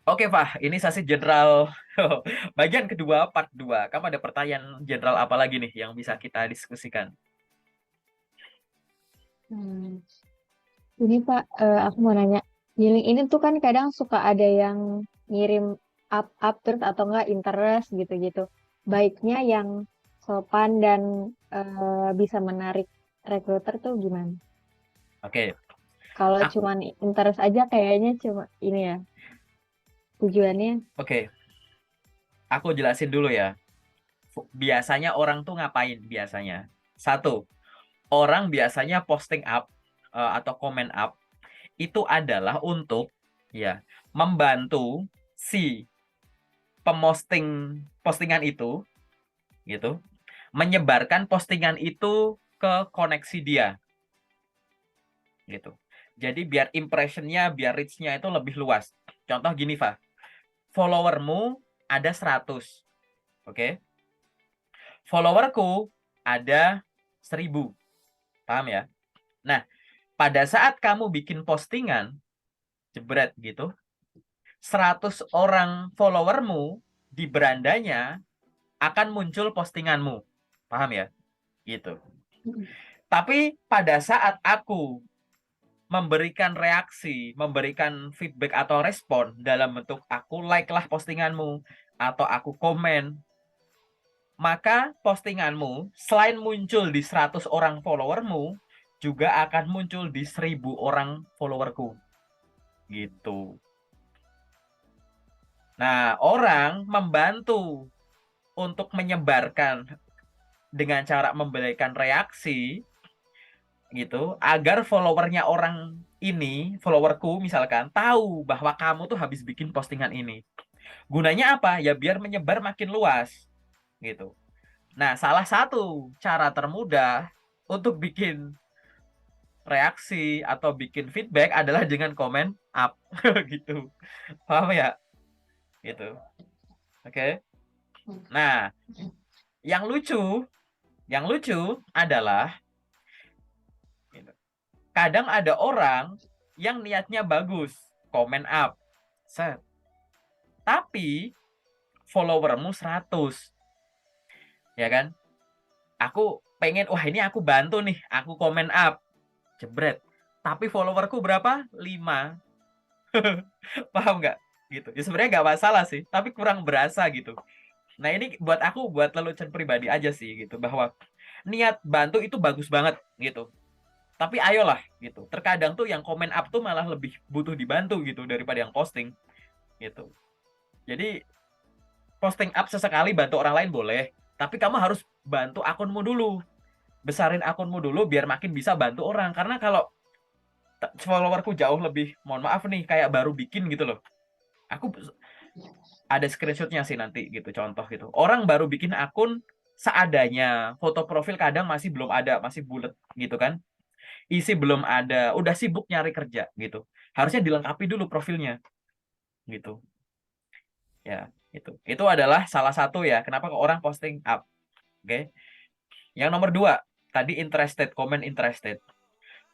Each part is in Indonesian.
Oke, Fah, ini sesi general bagian kedua, part 2. Kamu ada pertanyaan general apa lagi nih yang bisa kita diskusikan? Hmm, Ini Pak, aku mau nanya, di link ini tuh kan kadang suka ada yang ngirim up terus atau enggak interest gitu-gitu. Baiknya yang sopan dan bisa menarik rekruter tuh gimana? Oke, Kalau aku cuman interest aja kayaknya cuma ini ya tujuannya. oke, aku jelasin dulu ya. Biasanya orang tuh ngapain biasanya? Satu, orang biasanya posting up atau komen up itu adalah untuk ya membantu si pemosting postingan itu gitu, menyebarkan postingan itu ke koneksi dia gitu. Jadi biar impressionnya, biar reach-nya itu lebih luas. Contoh gini, Fa. Followermu ada 100. Oke? Followerku ada 1000. Paham ya? Nah, pada saat kamu bikin postingan, jebret gitu, 100 orang followermu di berandanya akan muncul postinganmu. Paham ya? Gitu. Tapi pada saat aku memberikan reaksi, memberikan feedback atau respon dalam bentuk aku like lah postinganmu atau aku komen, maka postinganmu selain muncul di 100 orang followermu, juga akan muncul di 1000 orang followerku. Gitu. Nah, orang membantu untuk menyebarkan dengan cara memberikan reaksi gitu agar followernya orang ini, followerku misalkan, tahu bahwa kamu tuh habis bikin postingan ini. Gunanya apa? Ya biar menyebar makin luas gitu. Nah, salah satu cara termudah untuk bikin reaksi atau bikin feedback adalah dengan komen up gitu. Paham ya? Gitu. Oke. Nah, yang lucu, yang lucu adalah gitu, kadang ada orang yang niatnya bagus, komen up. Set. Tapi followermu 100, ya kan? Aku pengen, wah ini aku bantu nih, aku komen up. Jebret. Tapi followerku berapa? 5. Paham nggak? Gitu. Ya sebenarnya nggak masalah sih, tapi kurang berasa gitu. Nah ini buat aku, buat lelucon pribadi aja sih gitu, bahwa niat bantu itu bagus banget gitu. Tapi ayolah gitu. Terkadang tuh yang komen up tuh malah lebih butuh dibantu gitu daripada yang posting gitu. Jadi posting up sesekali bantu orang lain boleh, tapi kamu harus bantu akunmu dulu. Besarin akunmu dulu biar makin bisa bantu orang. Karena kalau followerku jauh lebih, mohon maaf nih, kayak baru bikin gitu loh. Aku ada screenshotnya sih nanti gitu, contoh gitu. Orang baru bikin akun seadanya, foto profil kadang masih belum ada, masih bulat gitu kan. Isi belum ada, udah sibuk nyari kerja gitu. Harusnya dilengkapi dulu profilnya gitu. Ya, itu. Itu adalah salah satu ya, kenapa kok orang posting up. Oke. Yang nomor dua, tadi interested, comment interested.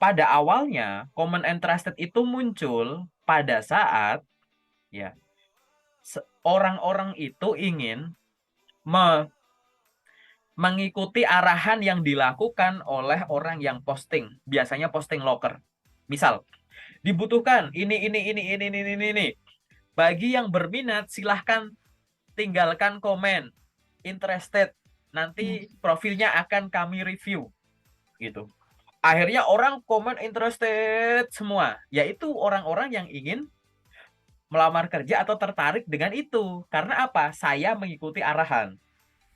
Pada awalnya, comment interested itu muncul pada saat ya orang-orang itu ingin mengikuti arahan yang dilakukan oleh orang yang posting. Biasanya posting loker. Misal, dibutuhkan ini. Bagi yang berminat, silahkan tinggalkan komen. Interested. Nanti profilnya akan kami review. Gitu. Akhirnya orang komen interested semua. Yaitu orang-orang yang ingin melamar kerja atau tertarik dengan itu. Karena apa? Saya mengikuti arahan.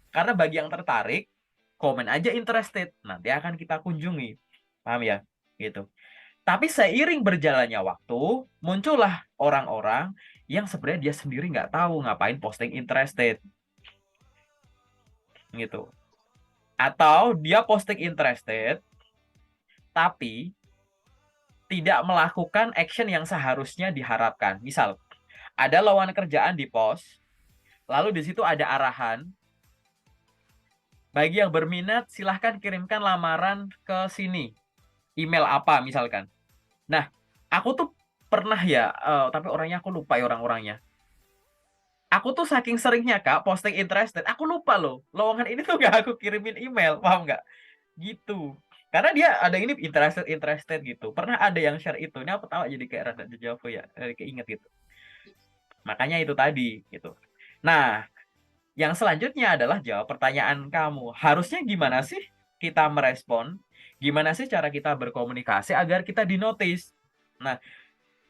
Karena bagi yang tertarik, komen aja interested. Nanti akan kita kunjungi. Paham ya? Gitu. Tapi seiring berjalannya waktu, muncullah orang-orang yang sebenarnya dia sendiri nggak tahu ngapain posting interested. Gitu. Atau dia posting interested, tapi tidak melakukan action yang seharusnya diharapkan. Misal, ada lowongan kerjaan di post, lalu di situ ada arahan, bagi yang berminat silahkan kirimkan lamaran ke sini. Email apa misalkan. Nah, aku tuh pernah ya, tapi orangnya aku lupa ya orang-orangnya. Aku tuh saking seringnya Kak posting interested, aku lupa loh. Lowongan ini tuh gak aku kirimin email, paham nggak? Gitu. Karena dia ada ini interested interested gitu. Pernah ada yang share itu. Ini aku tahu jadi kayak rada dejavu ya, keinget gitu. Makanya itu tadi gitu. Nah, yang selanjutnya adalah jawab pertanyaan kamu. Harusnya gimana sih kita merespon? Gimana sih cara kita berkomunikasi agar kita dinotis? Nah,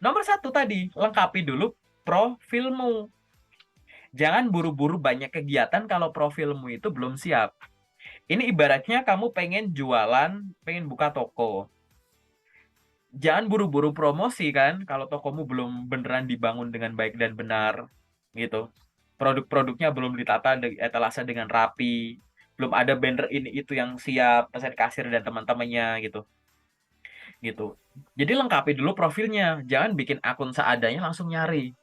nomor satu tadi, lengkapi dulu profilmu. Jangan buru-buru banyak kegiatan kalau profilmu itu belum siap. Ini ibaratnya kamu pengen jualan, pengen buka toko. Jangan buru-buru promosi kan kalau tokomu belum beneran dibangun dengan baik dan benar gitu. Produk-produknya belum ditata di etalase dengan rapi, belum ada banner ini itu yang siap, pesan kasir dan teman-temannya gitu. Gitu. Jadi lengkapi dulu profilnya, jangan bikin akun seadanya langsung nyari.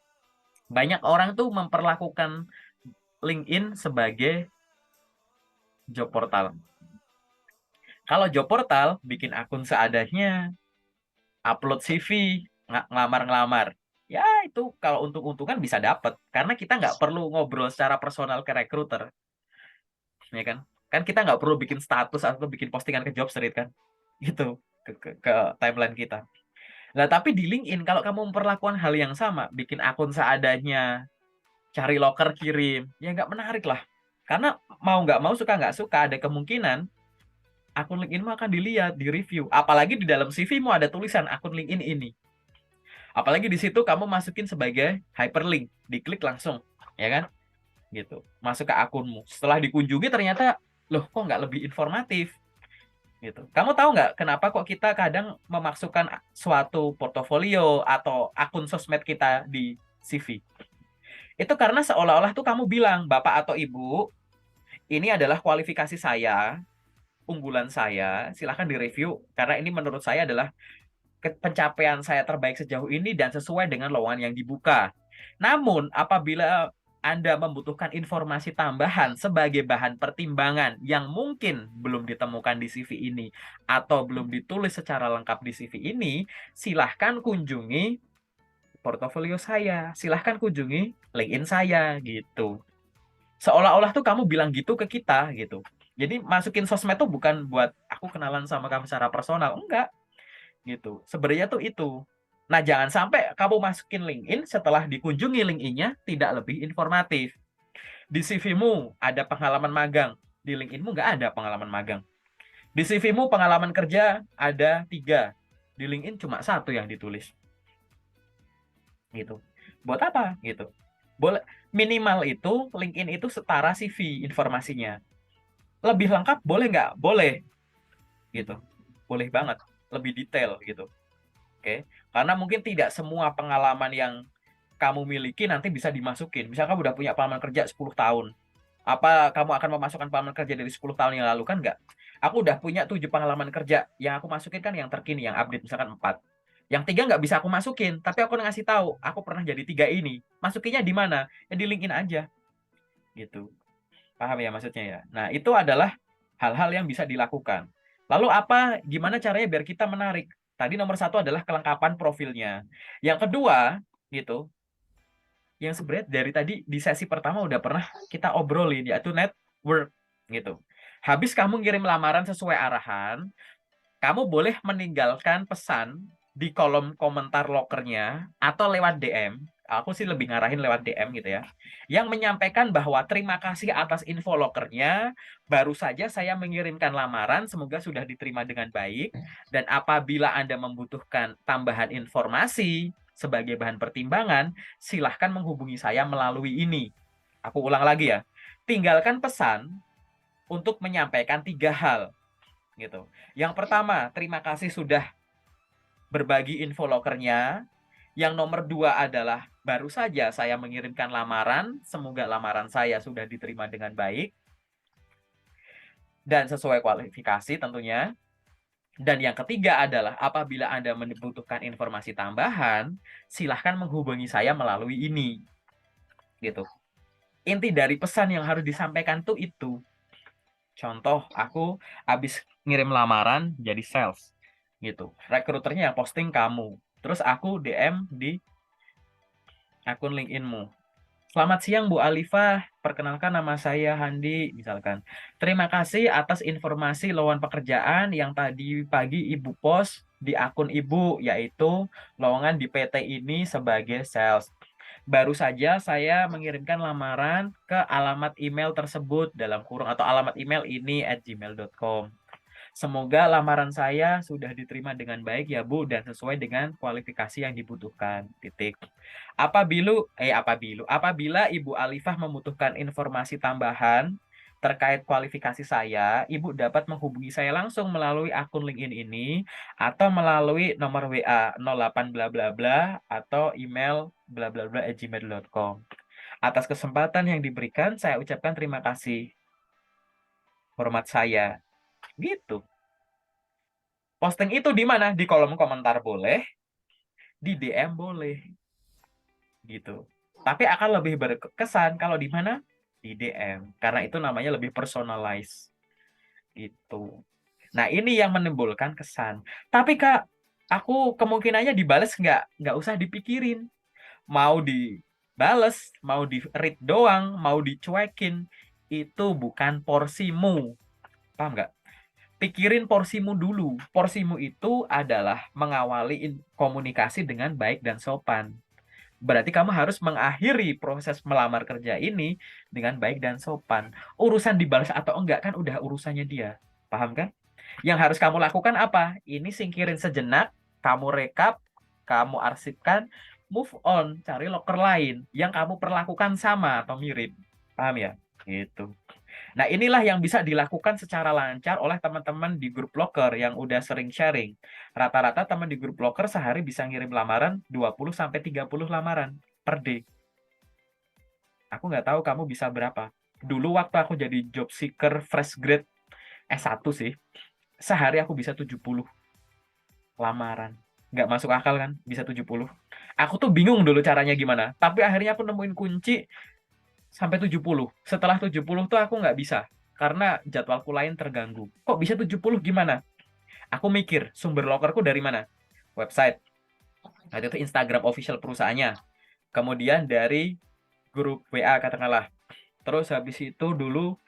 Banyak orang tuh memperlakukan LinkedIn sebagai job portal. Kalau job portal, bikin akun seadanya, upload CV, ngelamar-ngelamar. Ya itu kalau untung-untungan bisa dapet. Karena kita nggak perlu ngobrol secara personal ke recruiter. Ya kan? Kan kita nggak perlu bikin status atau bikin postingan ke Jobstreet kan? Gitu. Ke timeline kita. Nah tapi di LinkedIn, kalau kamu memperlakukan hal yang sama, bikin akun seadanya, cari loker kirim, ya nggak menarik lah. Karena mau nggak mau, suka nggak suka, ada kemungkinan akun LinkedIn akan dilihat, di review. Apalagi di dalam CV-mu ada tulisan akun LinkedIn ini. Apalagi di situ kamu masukin sebagai hyperlink, diklik langsung, ya kan? Gitu. Masuk ke akunmu. Setelah dikunjungi ternyata, loh kok nggak lebih informatif? Gitu. Kamu tahu nggak kenapa kok kita kadang memasukkan suatu portofolio atau akun sosmed kita di CV? Itu karena seolah-olah tuh kamu bilang, Bapak atau Ibu, ini adalah kualifikasi saya, unggulan saya, silahkan direview, karena ini menurut saya adalah pencapaian saya terbaik sejauh ini dan sesuai dengan lowongan yang dibuka. Namun, apabila Anda membutuhkan informasi tambahan sebagai bahan pertimbangan yang mungkin belum ditemukan di CV ini atau belum ditulis secara lengkap di CV ini, silahkan kunjungi portofolio saya, silahkan kunjungi LinkedIn saya gitu. Seolah-olah tuh kamu bilang gitu ke kita gitu. Jadi masukin sosmed tuh bukan buat aku kenalan sama kamu secara personal, enggak gitu. Sebenarnya tuh itu. Nah, jangan sampai kamu masukin LinkedIn setelah dikunjungi LinkedIn-nya tidak lebih informatif. Di CV-mu ada pengalaman magang, di LinkedIn-mu nggak ada pengalaman magang. Di CV-mu pengalaman kerja ada 3, di LinkedIn cuma 1 yang ditulis. Gitu. Buat apa? Gitu. Boleh minimal itu LinkedIn itu setara CV informasinya. Lebih lengkap boleh nggak? Boleh. Gitu. Boleh banget. Lebih detail gitu. Oke, karena mungkin tidak semua pengalaman yang kamu miliki nanti bisa dimasukin. Misalnya kamu udah punya pengalaman kerja 10 tahun. Apa kamu akan memasukkan pengalaman kerja dari 10 tahun yang lalu? Kan enggak. Aku udah punya 7 pengalaman kerja. Yang aku masukin kan yang terkini, yang update. Misalkan 4. Yang 3 nggak bisa aku masukin. Tapi aku ngasih tahu, aku pernah jadi 3 ini. Masukinnya di mana? Ya di LinkedIn aja. Gitu. Paham ya maksudnya ya? Nah, itu adalah hal-hal yang bisa dilakukan. Lalu gimana caranya biar kita menarik? Tadi nomor satu adalah kelengkapan profilnya. Yang kedua, gitu, yang sebenarnya dari tadi di sesi pertama udah pernah kita obrolin, yaitu network, gitu. Habis kamu ngirim lamaran sesuai arahan, kamu boleh meninggalkan pesan di kolom komentar lokernya atau lewat DM. Aku sih lebih ngarahin lewat DM gitu ya. Yang menyampaikan bahwa terima kasih atas info lokernya. Baru saja saya mengirimkan lamaran, semoga sudah diterima dengan baik. Dan apabila Anda membutuhkan tambahan informasi sebagai bahan pertimbangan, silahkan menghubungi saya melalui ini. Aku ulang lagi ya. Tinggalkan pesan untuk menyampaikan 3 hal gitu. Yang pertama, terima kasih sudah berbagi info lokernya. Yang nomor 2 adalah baru saja saya mengirimkan lamaran, semoga lamaran saya sudah diterima dengan baik dan sesuai kualifikasi tentunya. Dan yang ketiga adalah apabila Anda membutuhkan informasi tambahan, silahkan menghubungi saya melalui ini. Gitu. Inti dari pesan yang harus disampaikan tuh itu. Contoh, aku habis ngirim lamaran jadi sales gitu. Rekruternya yang posting kamu. Terus aku DM di akun LinkedIn-mu. Selamat siang Bu Alifah, perkenalkan nama saya Handi, misalkan. Terima kasih atas informasi lowongan pekerjaan yang tadi pagi Ibu post di akun Ibu, yaitu lowongan di PT ini sebagai sales. Baru saja saya mengirimkan lamaran ke alamat email tersebut dalam kurung atau alamat email ini @gmail.com. Semoga lamaran saya sudah diterima dengan baik ya Bu dan sesuai dengan kualifikasi yang dibutuhkan. Titik. Apabila Ibu Alifah membutuhkan informasi tambahan terkait kualifikasi saya, Ibu dapat menghubungi saya langsung melalui akun LinkedIn ini atau melalui nomor WA 08 bla bla bla atau email bla bla bla @gmail.com. Atas kesempatan yang diberikan, saya ucapkan terima kasih. Hormat saya. Gitu. Posting itu di mana? Di kolom komentar boleh, di DM boleh. Gitu. Tapi akan lebih berkesan kalau di mana? Di DM. Karena itu namanya lebih personalized. Gitu. Nah, ini yang menimbulkan kesan. Tapi Kak, aku kemungkinannya dibales nggak usah dipikirin. Mau dibales, mau di-read doang, mau dicuekin, itu bukan porsimu. Paham nggak? Pikirin porsimu dulu. Porsimu itu adalah mengawali komunikasi dengan baik dan sopan. Berarti kamu harus mengakhiri proses melamar kerja ini dengan baik dan sopan. Urusan dibalas atau enggak kan udah urusannya dia. Paham kan? Yang harus kamu lakukan apa? Ini singkirin sejenak, kamu rekap, kamu arsipkan, move on, cari loker lain yang kamu perlakukan sama atau mirip. Paham ya? Gitu. Nah, inilah yang bisa dilakukan secara lancar oleh teman-teman di grup loker yang udah sering sharing. Rata-rata teman di grup loker sehari bisa ngirim lamaran 20-30 lamaran per day. Aku nggak tahu kamu bisa berapa. Dulu waktu aku jadi job seeker fresh grade S1 sih, sehari aku bisa 70 lamaran. Nggak masuk akal kan, bisa 70. Aku tuh bingung dulu caranya gimana. Tapi akhirnya aku nemuin kunci sampai 70. Setelah 70 tuh aku nggak bisa. Karena jadwalku lain terganggu. Kok bisa 70 gimana? Aku mikir, sumber lokerku dari mana? Website. Nah, itu Instagram official perusahaannya. Kemudian dari grup WA katakanlah. Terus habis itu dulu,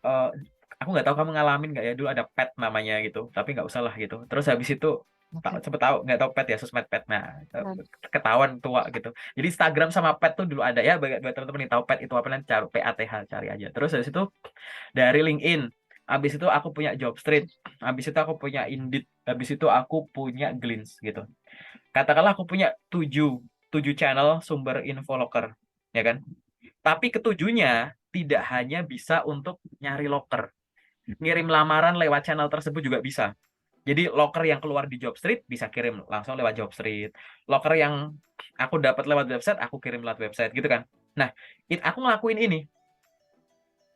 eh, aku nggak tahu kamu ngalamin nggak ya, dulu ada pet namanya gitu. Tapi nggak usah lah gitu. Terus habis itu, Oke. cepet tahu nggak tahu pet ya, sosmed pet. Nah, Nah, ketahuan tua gitu. Jadi Instagram sama pet tuh dulu ada ya, buat teman-teman yang tahu pet itu apa, nanti cari PATH, cari aja. Terus habis itu dari LinkedIn. Habis itu aku punya Jobstreet. Habis itu aku punya Indeed. Habis itu aku punya Glints gitu. Katakanlah aku punya 7 channel sumber info loker, ya kan? Tapi ketujuhnya tidak hanya bisa untuk nyari loker. Ngirim lamaran lewat channel tersebut juga bisa. Jadi loker yang keluar di Jobstreet bisa kirim langsung lewat Jobstreet. Loker yang aku dapat lewat website, aku kirim lewat website gitu kan. Nah, aku ngelakuin ini.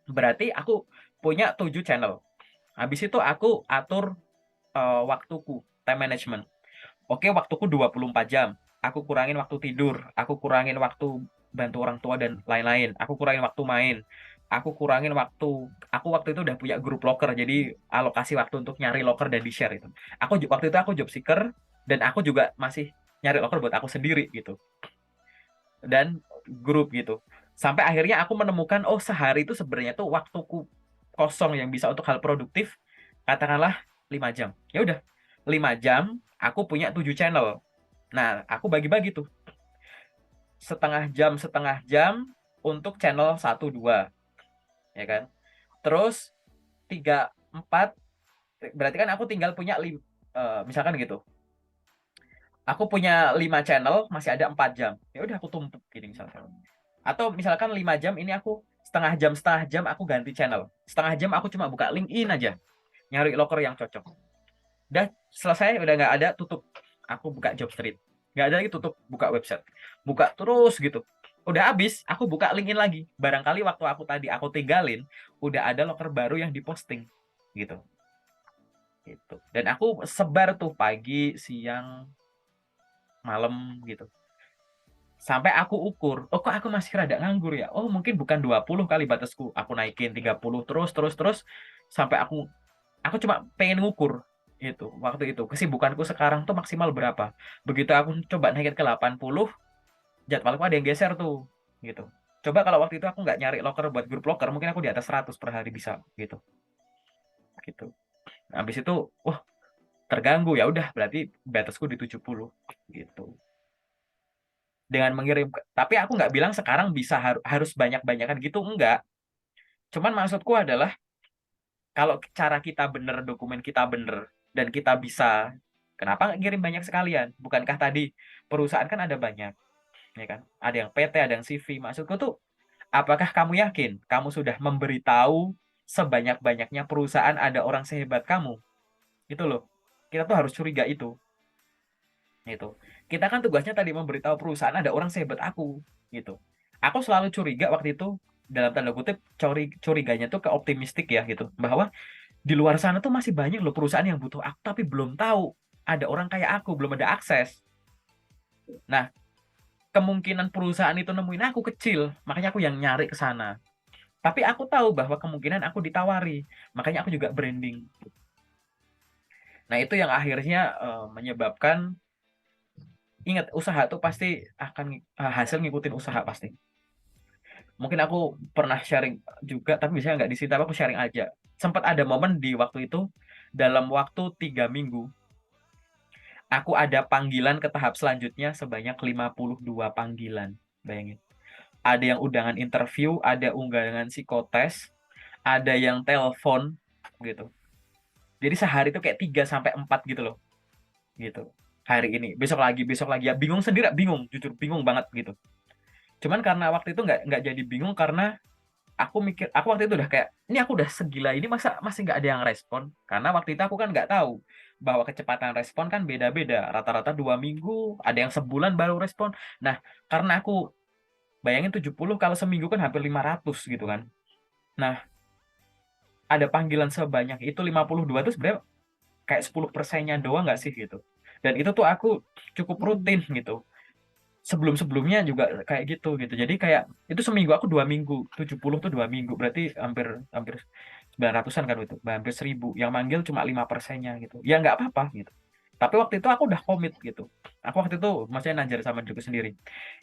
Berarti aku punya 7 channel. Habis itu aku atur waktuku, time management. Oke, waktuku 24 jam. Aku kurangin waktu tidur, aku kurangin waktu bantu orang tua dan lain-lain. Aku kurangin waktu main. Aku waktu itu udah punya grup locker, jadi alokasi waktu untuk nyari locker dan di-share itu. Waktu itu aku job seeker dan aku juga masih nyari locker buat aku sendiri gitu. Dan grup gitu. Sampai akhirnya aku menemukan, oh sehari itu sebenarnya tuh waktuku kosong yang bisa untuk hal produktif, katakanlah 5 jam. Ya udah, 5 jam aku punya 7 channel. Nah, aku bagi-bagi tuh. Setengah jam untuk channel 1, 2. Ya kan? Terus 3, 4, berarti kan aku tinggal punya misalkan gitu. Aku punya 5 channel, masih ada 4 jam. Ya udah aku tumpuk gini misalkan. Atau misalkan 5 jam ini aku setengah jam aku ganti channel. Setengah jam aku cuma buka LinkedIn aja. Nyari loker yang cocok. Udah selesai, udah nggak ada, tutup. Aku buka Jobstreet. Nggak ada lagi, tutup, buka website. Buka terus gitu. Udah habis, aku buka LinkedIn lagi. Barangkali waktu aku tinggalin, udah ada loker baru yang diposting. Gitu. Gitu. Dan aku sebar tuh pagi, siang, malam gitu. Sampai aku ukur, oh kok aku masih rada nganggur ya? Oh mungkin bukan 20 kali batasku. Aku naikin 30 terus sampai aku cuma pengen ngukur itu waktu itu. Kesibukanku sekarang tuh maksimal berapa. Begitu aku coba naikin ke 80, jadwalku ada yang geser tuh. gitu. Coba kalau waktu itu aku nggak nyari loker buat grup loker, mungkin aku di atas 100 per hari bisa gitu. Gitu. Habis itu, wah, terganggu, ya udah berarti batasku di 70 gitu. Dengan mengirim, tapi aku nggak bilang sekarang bisa harus banyak-banyakan gitu, enggak. Cuman maksudku adalah kalau cara kita bener, dokumen kita bener, dan kita bisa, kenapa nggak ngirim banyak sekalian? Bukankah tadi perusahaan kan ada banyak, ya kan? Ada yang PT, ada yang CV. Maksudku tuh, apakah kamu yakin kamu sudah memberitahu sebanyak-banyaknya perusahaan ada orang sehebat kamu? Itu loh. Kita tuh harus curiga itu. Gitu. Kita kan tugasnya tadi memberitahu perusahaan ada orang sehebat aku. Gitu. Aku selalu curiga waktu itu, dalam tanda kutip, curiganya tuh ke optimistik ya gitu. Bahwa di luar sana tuh masih banyak loh perusahaan yang butuh aku, tapi belum tahu ada orang kayak aku, belum ada akses. Nah, kemungkinan perusahaan itu nemuin aku kecil, makanya aku yang nyari ke sana. Tapi aku tahu bahwa kemungkinan aku ditawari, makanya aku juga branding. Nah, itu yang akhirnya menyebabkan, ingat, usaha tuh pasti akan hasil ngikutin usaha pasti. Mungkin aku pernah sharing juga, tapi biasanya nggak di sini, tapi aku sharing aja. Sempat ada momen di waktu itu, dalam waktu 3 minggu, aku ada panggilan ke tahap selanjutnya sebanyak 52 panggilan. Bayangin. Ada yang undangan interview, ada undangan psikotes, ada yang telepon gitu. Jadi sehari itu kayak 3 sampai 4 gitu loh. Gitu. Hari ini, besok lagi ya, bingung sendiri, bingung, jujur bingung banget gitu. Cuman karena waktu itu nggak jadi bingung, karena aku mikir, aku waktu itu udah kayak, ini aku udah segila ini masa masih nggak ada yang respon. Karena waktu itu aku kan nggak tahu bahwa kecepatan respon kan beda-beda, rata-rata 2 minggu, ada yang sebulan baru respon. Nah, karena aku bayangin 70 kalau seminggu kan hampir 500 gitu kan. Nah, ada panggilan sebanyak itu 52 tuh sebenarnya kayak 10%-nya doang nggak sih gitu. Dan itu tuh aku cukup rutin gitu. Sebelum-sebelumnya juga kayak gitu gitu. Jadi kayak itu seminggu aku 2 minggu, 70 tuh 2 minggu, berarti hampir hampir 900-an kan itu, hampir 1000. Yang manggil cuma 5%-nya gitu. Ya nggak apa-apa gitu. Tapi waktu itu aku udah komit gitu. Aku waktu itu maksudnya najar sama diriku sendiri.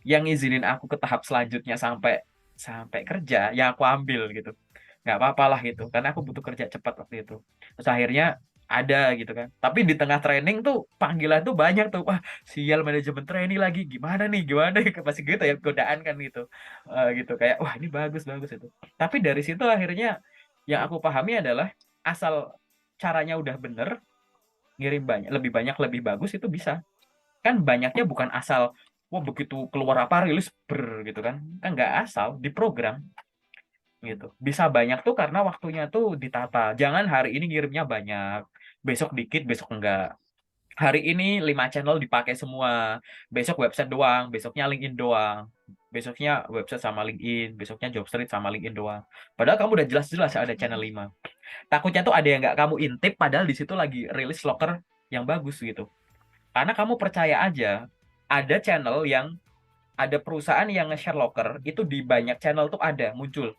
Yang ngizinin aku ke tahap selanjutnya sampai sampai kerja, ya aku ambil gitu. Nggak apa-apa lah gitu. Karena aku butuh kerja cepat waktu itu. Terus akhirnya ada gitu kan. Tapi di tengah training tuh panggilan tuh banyak tuh. Wah, sial, manajemen training lagi. Gimana nih? Gimana nih? Pasti gitu ya, godaan kan gitu. Gitu kayak, wah, ini bagus bagus itu. Tapi dari situ akhirnya yang aku pahami adalah, asal caranya udah bener, ngirim banyak lebih bagus, itu bisa. Kan banyaknya bukan asal, wah, begitu keluar apa rilis gitu kan. Kan nggak asal, diprogram gitu. Bisa banyak tuh karena waktunya tuh ditata. Jangan hari ini ngirimnya banyak, besok dikit, besok enggak. Hari ini 5 channel dipakai semua, besok website doang, besoknya LinkedIn doang, besoknya website sama LinkedIn, besoknya Jobstreet sama LinkedIn doang. Padahal kamu udah jelas-jelas ada channel 5. Takutnya tuh ada yang nggak kamu intip, padahal di situ lagi rilis loker yang bagus gitu. Karena kamu percaya aja, ada channel yang, ada perusahaan yang nge-share loker, itu di banyak channel tuh ada, muncul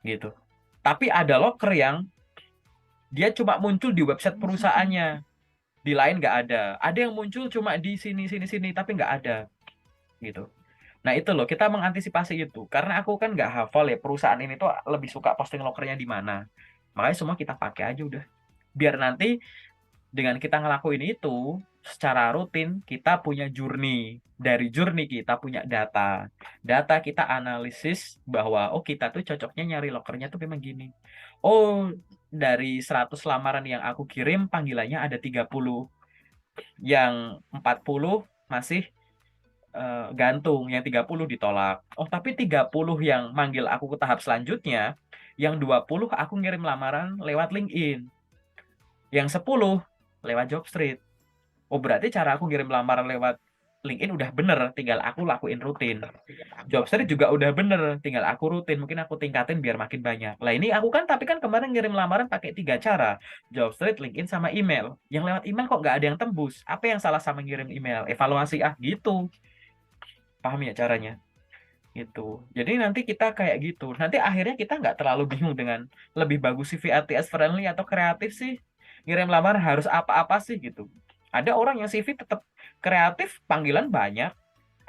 gitu. Tapi ada loker yang dia cuma muncul di website perusahaannya, di lain nggak ada. Ada yang muncul cuma di sini sini sini, tapi nggak ada gitu. Nah itu loh, kita mengantisipasi itu. Karena aku kan nggak hafal ya perusahaan ini tuh lebih suka posting lokernya di mana. Makanya semua kita pakai aja udah. Biar nanti dengan kita ngelakuin itu secara rutin, kita punya journey. Dari journey kita punya data. Data kita analisis bahwa, oh, kita tuh cocoknya nyari lokernya tuh memang gini. Oh, dari 100 lamaran yang aku kirim, panggilannya ada 30. Yang 40 masih gantung, yang 30 ditolak. Oh, tapi 30 yang manggil aku ke tahap selanjutnya, yang 20 aku ngirim lamaran lewat LinkedIn. Yang 10 lewat Jobstreet. Oh, berarti cara aku ngirim lamaran lewat LinkedIn udah bener, tinggal aku lakuin rutin. Jobstreet juga udah bener, tinggal aku rutin. Mungkin aku tingkatin biar makin banyak. Lah ini aku kan, tapi kan kemarin ngirim lamaran pakai 3 cara. Jobstreet, LinkedIn, sama email. Yang lewat email kok nggak ada yang tembus. Apa yang salah sama ngirim email? Evaluasi gitu. Paham ya caranya? Gitu. Jadi nanti kita kayak gitu. Nanti akhirnya kita nggak terlalu bingung dengan lebih bagus CV ATS friendly atau kreatif sih. Ngirim lamaran harus apa-apa sih gitu. Ada orang yang CV tetap kreatif, panggilan banyak.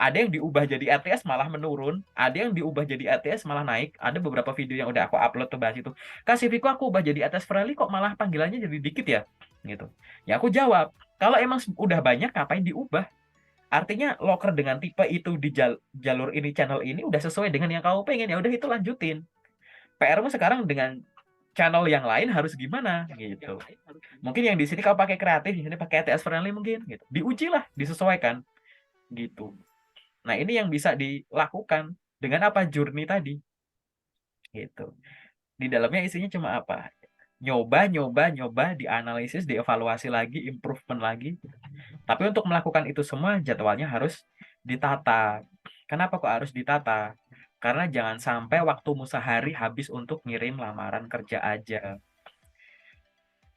Ada yang diubah jadi RTS malah menurun, ada yang diubah jadi RTS malah naik. Ada beberapa video yang udah aku upload tuh bahas itu. Kak Siviku aku ubah jadi RTS friendly kok malah panggilannya jadi dikit ya? Gitu. Ya aku jawab, kalau emang udah banyak ngapain diubah? Artinya locker dengan tipe itu di jalur ini channel ini udah sesuai dengan yang kamu pengen, ya udah itu lanjutin. PR-mu sekarang dengan channel yang lain harus gimana gitu. Mungkin yang di sini kau pakai kreatif, di sini pakai ATS friendly mungkin gitu. Diuji lah, disesuaikan gitu. Nah, ini yang bisa dilakukan dengan apa journey tadi gitu. Di dalamnya isinya cuma apa? Nyoba, nyoba, nyoba, dianalisis, dievaluasi lagi, improvement lagi. Tapi untuk melakukan itu semua jadwalnya harus ditata. Kenapa kok harus ditata? Karena jangan sampai waktumu sehari habis untuk ngirim lamaran kerja aja.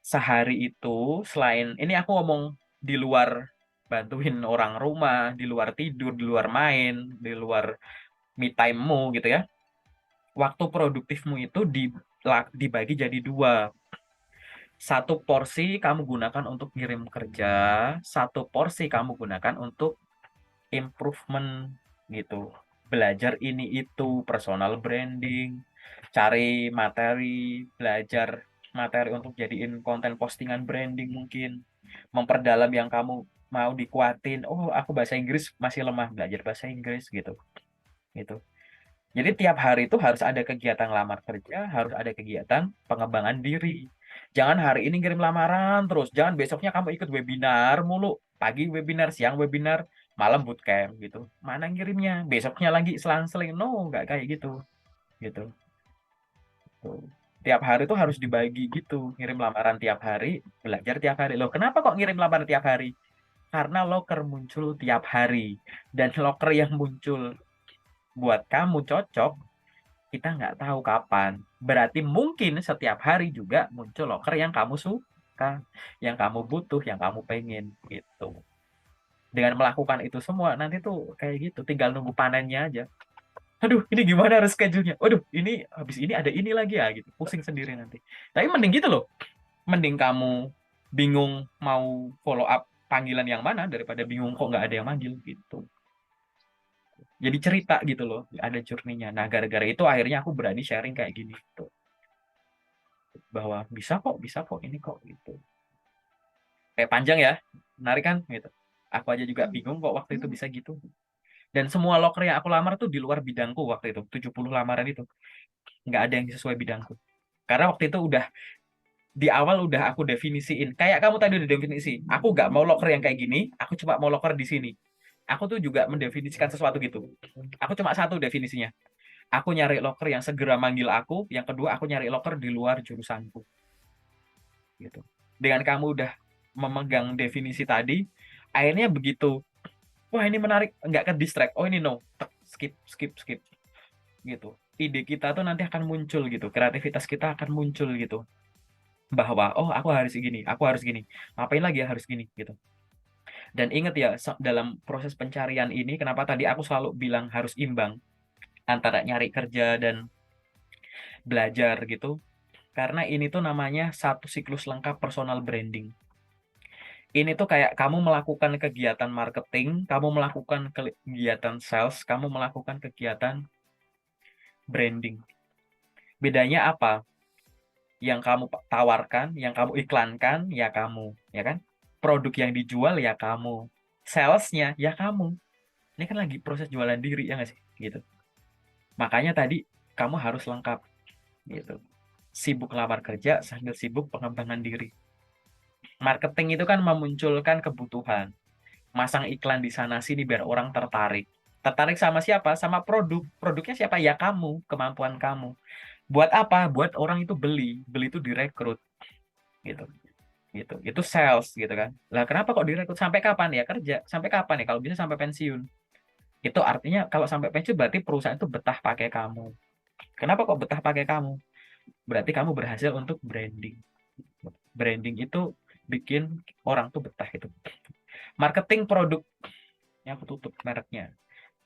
Sehari itu selain ini aku ngomong di luar bantuin orang rumah, di luar tidur, di luar main, di luar me time-mu gitu ya. Waktu produktifmu itu dibagi jadi dua. Satu porsi kamu gunakan untuk ngirim kerja, satu porsi kamu gunakan untuk improvement gitu. Belajar ini itu, personal branding, cari materi, belajar materi untuk jadiin konten postingan branding mungkin. Memperdalam yang kamu mau dikuatin. Oh, aku bahasa Inggris masih lemah, belajar bahasa Inggris gitu. Gitu. Jadi tiap hari itu harus ada kegiatan lamar kerja, harus ada kegiatan pengembangan diri. Jangan hari ini kirim lamaran terus, jangan besoknya kamu ikut webinar mulu. Pagi webinar, siang webinar, malam bootcamp gitu. Mana ngirimnya? Besoknya lagi selang-seling. No, nggak kayak gitu. Gitu. Tuh. Tiap hari itu harus dibagi gitu. Ngirim lamaran tiap hari, belajar tiap hari. Loh, kenapa kok ngirim lamaran tiap hari? Karena loker muncul tiap hari. Dan loker yang muncul buat kamu cocok kita nggak tahu kapan. Berarti mungkin setiap hari juga muncul loker yang kamu suka, yang kamu butuh, yang kamu pengen gitu. Dengan melakukan itu semua, nanti tuh kayak gitu, tinggal nunggu panennya aja. Aduh, ini gimana harus schedule-nya? Waduh, ini habis ini ada ini lagi ya gitu. Pusing sendiri nanti. Tapi mending gitu loh. Mending kamu bingung mau follow up panggilan yang mana daripada bingung kok nggak ada yang manggil gitu. Jadi cerita gitu loh, ada journey-nya. Nah, gara-gara itu akhirnya aku berani sharing kayak gini tuh. Bahwa bisa kok ini kok gitu. Kayak panjang ya, menarik kan gitu. Aku aja juga bingung kok waktu itu bisa gitu. Dan semua loker yang aku lamar tuh di luar bidangku waktu itu, 70 lamaran itu. Nggak ada yang sesuai bidangku. Karena waktu itu udah di awal udah aku definisiin. Kayak kamu tadi udah definisi. Aku nggak mau loker yang kayak gini, aku cuma mau loker di sini. Aku tuh juga mendefinisikan sesuatu gitu. Aku cuma satu definisinya. Aku nyari loker yang segera manggil aku. Yang kedua, aku nyari loker di luar jurusanku. Gitu. Dengan kamu udah memegang definisi tadi, akhirnya begitu, wah ini menarik, nggak ke distract, oh ini no, tek, skip, skip, skip, gitu. Ide kita tuh nanti akan muncul gitu, kreativitas kita akan muncul gitu, bahwa oh aku harus gini, ngapain lagi ya harus gini gitu. Dan ingat ya, dalam proses pencarian ini, kenapa tadi aku selalu bilang harus imbang antara nyari kerja dan belajar gitu, karena ini tuh namanya satu siklus lengkap personal branding. Ini tuh kayak kamu melakukan kegiatan marketing, kamu melakukan kegiatan sales, kamu melakukan kegiatan branding. Bedanya apa? Yang kamu tawarkan, yang kamu iklankan, ya kamu, ya kan? Produk yang dijual, ya kamu. Salesnya, ya kamu. Ini kan lagi proses jualan diri, ya nggak sih? Gitu. Makanya tadi, kamu harus lengkap. Gitu. Sibuk lamar kerja, sambil sibuk pengembangan diri. Marketing itu kan memunculkan kebutuhan. Masang iklan di sana sini biar orang tertarik. Tertarik sama siapa? Sama produk. Produknya siapa? Ya kamu, kemampuan kamu. Buat apa? Buat orang itu beli. Beli itu direkrut gitu. Gitu. Itu sales gitu kan. Lah kenapa kok direkrut? Sampai kapan ya kerja? Sampai kapan ya? Kalau bisa sampai pensiun. Itu artinya kalau sampai pensiun berarti perusahaan itu betah pakai kamu. Kenapa kok betah pakai kamu? Berarti kamu berhasil untuk branding. Branding itu bikin orang tuh betah itu. Marketing produk yang aku tutup mereknya.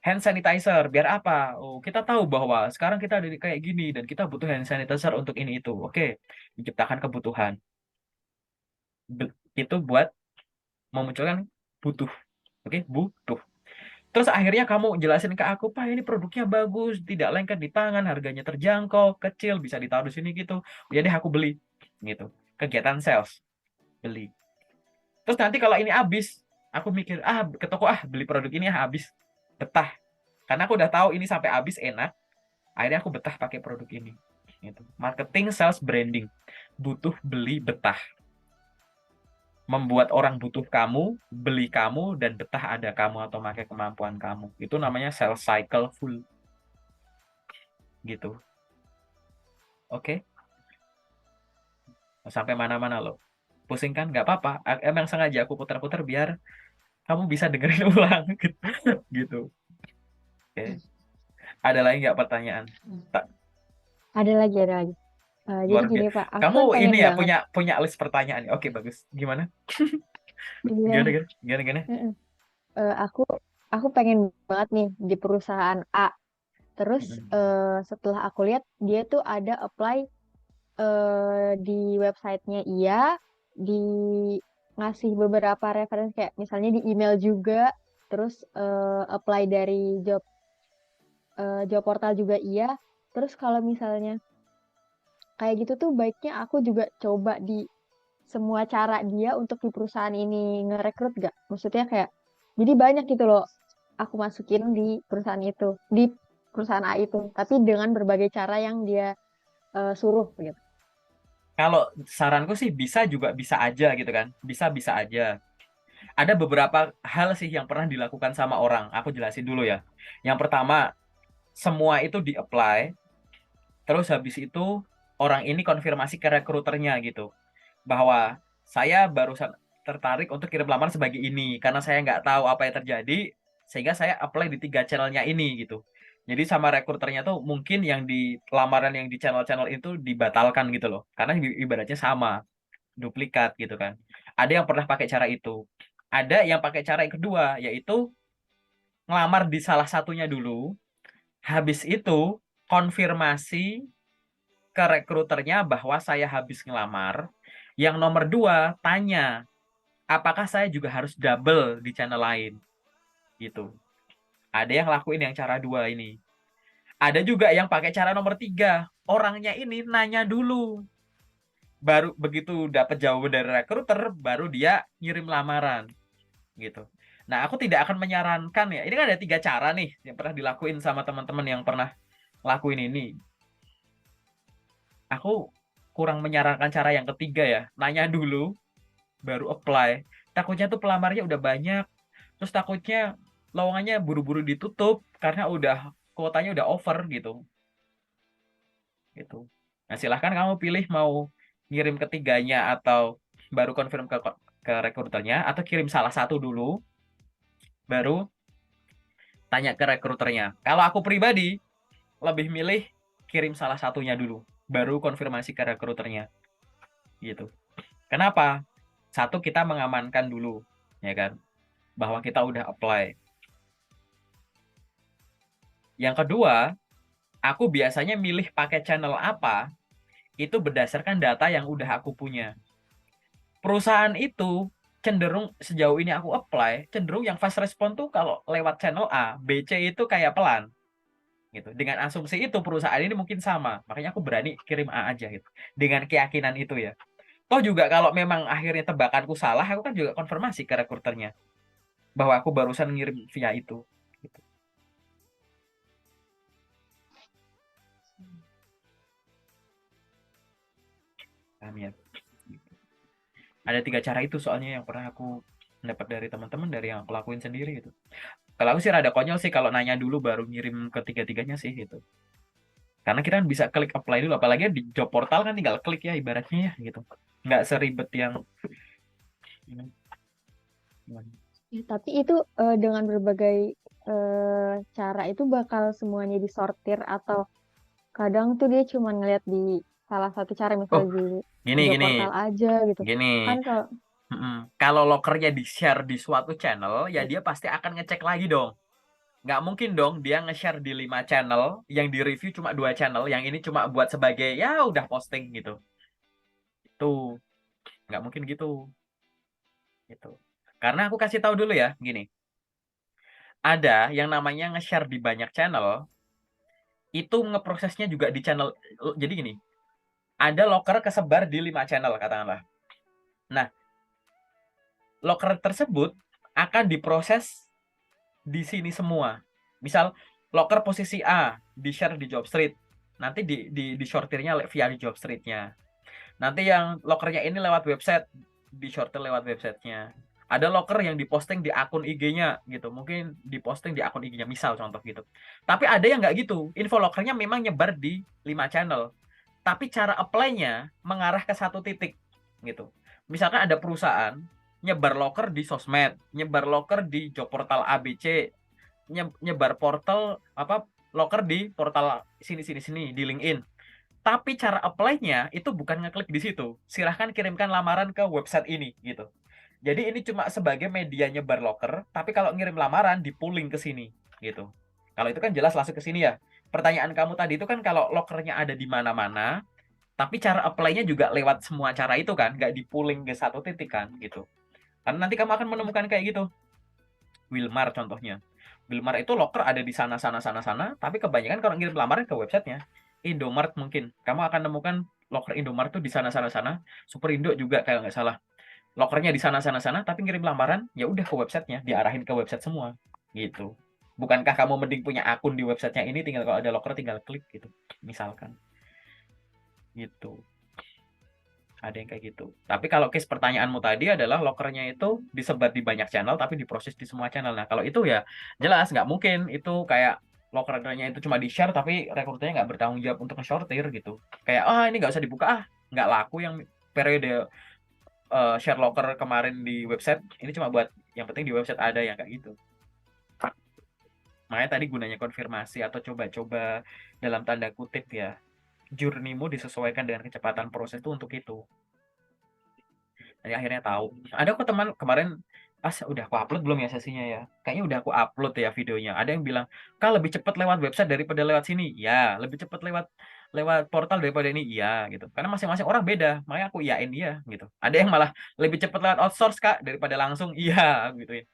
Hand sanitizer, biar apa? Oh, kita tahu bahwa sekarang kita ada kayak gini dan kita butuh hand sanitizer untuk ini itu. Oke, diciptakan kebutuhan. Itu buat memunculkan butuh. Oke, butuh. Terus akhirnya kamu jelasin ke aku, Pak, ini produknya bagus, tidak lengket di tangan, harganya terjangkau, kecil, bisa ditaruh di sini gitu. Ya deh aku beli gitu. Kegiatan sales, beli. Terus nanti kalau ini habis, aku mikir, ke toko beli produk ini habis. Betah. Karena aku udah tahu ini sampai habis enak, akhirnya aku betah pakai produk ini. Gitu. Marketing, sales, branding. Butuh, beli, betah. Membuat orang butuh kamu, beli kamu, dan betah ada kamu atau pakai kemampuan kamu. Itu namanya sales cycle full. Gitu. Oke? Sampai mana-mana loh. Pusing kan? Nggak apa-apa. Emang sengaja aku putar-putar biar kamu bisa dengerin ulang. Gitu. Oke. Ada lagi nggak pertanyaan? Tak, Ada lagi, ada lagi. Jadi luar gini biasa. Pak, aku Kamu kan ini pengen ya banget. punya punya list pertanyaan. Oke, bagus. Gimana? Iya, Gimana, gimana? Gimana, gimana? mm-mm. Eh, aku aku pengen banget nih di perusahaan A. Terus Mm-mm. setelah aku lihat dia tuh ada apply di websitenya iya, di ngasih beberapa referensi kayak misalnya di email juga, terus apply dari job portal juga iya. Terus kalau misalnya kayak gitu tuh baiknya aku juga coba di semua cara dia untuk di perusahaan ini ngerekrut gak? Maksudnya kayak jadi banyak gitu loh aku masukin di perusahaan itu, di perusahaan A itu, tapi dengan berbagai cara yang dia suruh gitu. Kalau saranku sih bisa juga bisa aja gitu kan. Bisa bisa aja. Ada beberapa hal sih yang pernah dilakukan sama orang. Aku jelasin dulu ya. Yang pertama, semua itu di-apply. Terus habis itu orang ini konfirmasi ke rekruternya gitu. Bahwa saya barusan tertarik untuk kirim lamaran sebagai ini. Karena saya nggak tahu apa yang terjadi. Sehingga saya apply di 3 channelnya ini gitu. Jadi sama rekruternya tuh mungkin yang di lamaran yang di channel-channel itu dibatalkan gitu loh. Karena ibaratnya sama, duplikat gitu kan. Ada yang pernah pakai cara itu. Ada yang pakai cara yang kedua, yaitu ngelamar di salah satunya dulu. Habis itu konfirmasi ke rekruternya bahwa saya habis ngelamar. Yang nomor dua, tanya, apakah saya juga harus double di channel lain? Gitu. Ada yang lakuin yang cara dua ini. Ada juga yang pakai cara nomor tiga. Orangnya ini nanya dulu. Baru begitu dapat jawaban dari rekruter, baru dia ngirim lamaran. Gitu. Nah, aku tidak akan menyarankan ya. Ini kan ada 3 cara nih yang pernah dilakuin sama teman-teman yang pernah lakuin ini. Aku kurang menyarankan cara yang ketiga ya. Nanya dulu, baru apply. Takutnya tuh pelamarnya udah banyak. Terus takutnya lowongannya buru-buru ditutup karena udah kuotanya udah over gitu. Gitu. Nah, silahkan kamu pilih mau ngirim ketiganya atau baru confirm ke rekruternya atau kirim salah satu dulu, baru tanya ke rekruternya. Kalau aku pribadi, lebih milih kirim salah satunya dulu, baru konfirmasi ke rekruternya. Gitu. Kenapa? Satu, kita mengamankan dulu, ya kan, bahwa kita udah apply. Yang kedua, aku biasanya milih pakai channel apa, itu berdasarkan data yang udah aku punya. Perusahaan itu cenderung sejauh ini aku apply, cenderung yang fast respon tuh kalau lewat channel A, B, C itu kayak pelan. Gitu. Dengan asumsi itu perusahaan ini mungkin sama, makanya aku berani kirim A aja gitu. Dengan keyakinan itu ya. Toh juga kalau memang akhirnya tebakanku salah, aku kan juga konfirmasi ke rekruternya bahwa aku barusan ngirim via itu. Gitu. Paham ya? Gitu. Ada 3 cara itu soalnya yang pernah aku dapat dari teman-teman dari yang aku lakuin sendiri gitu. Kalau aku sih rada konyol sih kalau nanya dulu baru ngirim ke tiga-tiganya sih gitu. Karena kita kan bisa klik apply dulu, apalagi di job portal kan tinggal klik ya ibaratnya ya gitu. Nggak seribet yang Ya, tapi itu dengan berbagai cara itu bakal semuanya disortir atau kadang tuh dia cuma ngeliat di salah satu cara oh, misalnya di gini job gini portal aja gitu. gini. Kan kalau Kalau lokernya di-share di suatu channel, ya dia pasti akan ngecek lagi dong. Nggak mungkin dong dia nge-share di 5 channel, yang di-review cuma 2 channel, yang ini cuma buat sebagai, ya udah posting gitu. Itu nggak mungkin gitu. Gitu. Karena aku kasih tahu dulu ya, gini. ada yang namanya nge-share di banyak channel, itu ngeprosesnya juga di channel. Jadi gini, ada loker kesebar di 5 channel katakanlah. Nah, loker tersebut akan diproses di sini semua. Misal loker posisi A di-share di Jobstreet, nanti di sortirnya via di Jobstreet-nya. Nanti yang lokernya ini lewat website, di-sortir lewat websitenya. Ada loker yang diposting di akun IG-nya gitu, mungkin diposting di akun IG-nya, misal contoh gitu. Tapi ada yang nggak gitu, info lokernya memang nyebar di 5 channel, tapi cara apply-nya mengarah ke satu titik gitu. Misalkan ada perusahaan nyebar loker di sosmed, nyebar loker di job portal ABC, nyebar portal loker di portal sini di LinkedIn. Tapi cara apply-nya itu bukan ngeklik di situ. Silahkan kirimkan lamaran ke website ini gitu. Jadi ini cuma sebagai media nyebar loker, tapi kalau ngirim lamaran di-pooling ke sini gitu. Kalau itu kan jelas langsung ke sini ya. Pertanyaan kamu tadi itu kan kalau lokernya ada di mana-mana, tapi cara apply-nya juga lewat semua cara itu kan, nggak di-pooling ke satu titik kan gitu. Karena nanti kamu akan menemukan kayak gitu. Wilmar contohnya. Wilmar itu loker ada di sana, tapi kebanyakan kalau ngirim lamaran ke websitenya. Indomart mungkin. Kamu akan nemukan loker Indomart tuh di sana, Superindo juga kalau nggak salah. Lokernya di sana, tapi ngirim lamaran, ya udah ke websitenya, diarahin ke website semua. Gitu. Bukankah kamu mending punya akun di websitenya ini, tinggal kalau ada loker tinggal klik gitu. Misalkan. Gitu. Ada yang kayak gitu. Tapi kalau case pertanyaanmu tadi adalah lokernya itu disebar di banyak channel tapi diproses di semua channel. Nah, kalau itu ya jelas nggak mungkin itu kayak lokernya itu cuma di-share tapi rekruternya nggak bertanggung jawab untuk nge-sortir gitu. Kayak, ini nggak usah dibuka nggak laku yang periode share loker kemarin di website. Ini cuma buat yang penting di website ada yang kayak gitu. Makanya tadi gunanya konfirmasi atau coba-coba dalam tanda kutip ya. Journey-mu disesuaikan dengan kecepatan proses itu untuk itu. Jadi akhirnya tahu. Ada kok teman kemarin pas udah aku upload belum ya sesinya ya? Kayaknya udah aku upload ya videonya. Ada yang bilang, "Kak, lebih cepat lewat website daripada lewat sini." Ya, lebih cepat lewat lewat portal daripada ini. Iya, gitu. Karena masing-masing orang beda. Makanya aku iyain dia gitu. Ada yang malah lebih cepat lewat outsource, Kak, daripada langsung. Iya, gituin.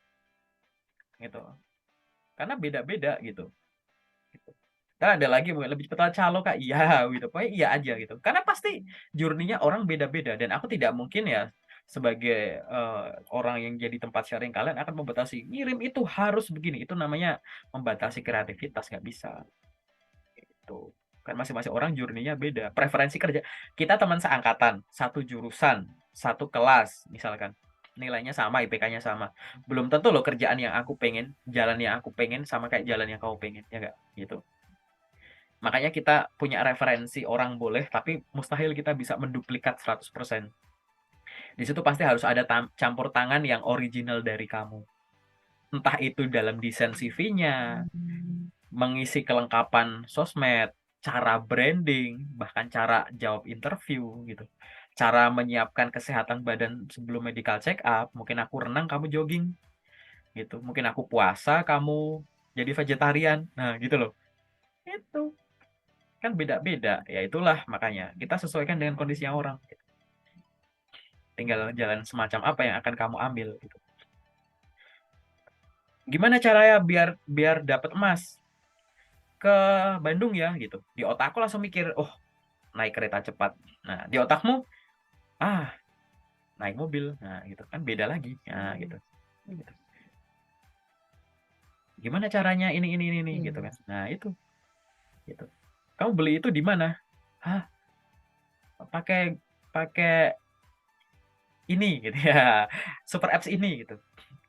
Gitu. Karena beda-beda gitu. Gitu. Kan ada lagi mungkin lebih cepat lewat calo, Kak. Iya, gitu. Pokoknya iya aja gitu. Karena pasti journey-nya orang beda-beda dan aku tidak mungkin ya sebagai orang yang jadi tempat sharing kalian akan membatasi ngirim itu harus begini, itu namanya membatasi kreativitas, nggak bisa itu kan masing-masing orang journey-nya beda, preferensi kerja kita teman seangkatan, satu jurusan, satu kelas misalkan, nilainya sama, IPK-nya sama, belum tentu loh kerjaan yang aku pengen, jalan yang aku pengen sama kayak jalan yang kamu pengen, ya nggak gitu. Makanya kita punya referensi orang boleh, tapi mustahil kita bisa menduplikat 100%. Di situ pasti harus ada campur tangan yang original dari kamu. Entah itu dalam desain CV-nya, mengisi kelengkapan sosmed, cara branding, bahkan cara jawab interview gitu. Cara menyiapkan kesehatan badan sebelum medical check up, mungkin aku renang, kamu jogging gitu. Mungkin aku puasa, kamu jadi vegetarian. Nah, gitu loh. Itu kan beda-beda. Ya itulah makanya kita sesuaikan dengan kondisinya orang. Tinggal jalan semacam apa yang akan kamu ambil gitu. Gimana caranya biar biar dapat emas ke Bandung ya gitu. Di otakku langsung mikir, oh naik kereta cepat. Nah di otakmu, ah naik mobil. Nah gitu kan beda lagi. Nah gitu. Gitu. Gimana caranya ini gitu kan. Nah itu gitu. Kamu beli itu di mana? Hah, pakai pakai ini gitu ya. Super apps ini gitu.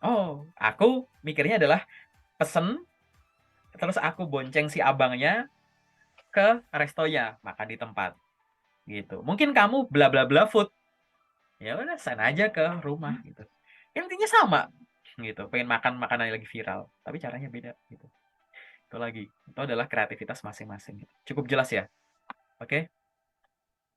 Oh, aku mikirnya adalah pesen terus aku bonceng si abangnya ke restonya, makan di tempat gitu. Mungkin kamu bla bla bla food, ya udah send aja ke rumah gitu. Intinya sama gitu. Pengen makan makanan yang lagi viral, tapi caranya beda gitu. Itu lagi. Itu adalah kreativitas masing-masing. Cukup jelas ya? Oke?